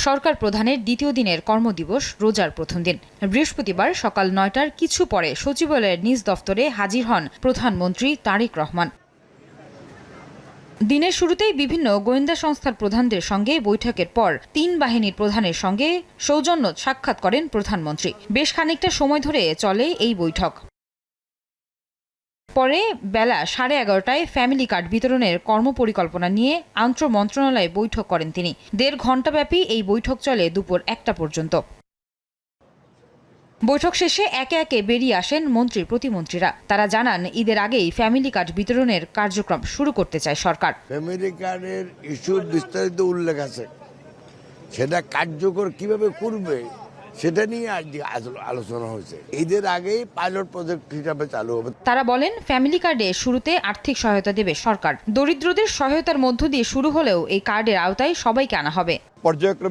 সরকার প্রধানের দ্বিতীয় দিনের কর্মদিবস রোজার প্রথম দিন। বৃহস্পতিবার সকাল ৯টার কিছু পরে সচিবালয়ের নিজ দফতরে হাজির হন প্রধানমন্ত্রী তারেক রহমান। দিনের শুরুতেই বিভিন্ন গোয়েন্দা সংস্থার প্রধানদের সঙ্গে বৈঠকের পর ৩ বাহিনীর প্রধানের সঙ্গে সৌজন্য সাক্ষাৎ করেন প্রধানমন্ত্রী। বেশ খানিকটা সময় ধরে চলে এই বৈঠক। পরে বেলা 11:30টায় ফ্যামিলি কার্ড বিতরণের কর্মপরিকল্পনা নিয়ে আন্তঃমন্ত্রণালয়ে বৈঠক করেন তিনি। ১.৫ ঘণ্টাব্যাপী এই বৈঠক চলে দুপুর ১টা পর্যন্ত। বৈঠক শেষে একে একে বেরিয়ে আসেন মন্ত্রী প্রতিমন্ত্রীরা। তারা জানান, ঈদের আগেই ফ্যামিলি কার্ড বিতরণের কার্যক্রম শুরু করতে চায় সরকার। ফ্যামিলি কার্ডের ইস্যুর বিস্তারিত উল্লেখ আছে, সেটা কার্যকর কিভাবে করবে সেটা নিয়ে আজ আলোচনা হয়েছে। ঈদের আগেই পাইলট প্রজেক্ট হিসাবে চালু হবে। তারা বলেন, ফ্যামিলি কার্ডে শুরুতে আর্থিক সহায়তা দেবে সরকার। দরিদ্রদের সহায়তার মধ্য দিয়ে শুরু হলেও এই কার্ডের আওতায় সবাইকে আনা হবে। পর্যায়ক্রমে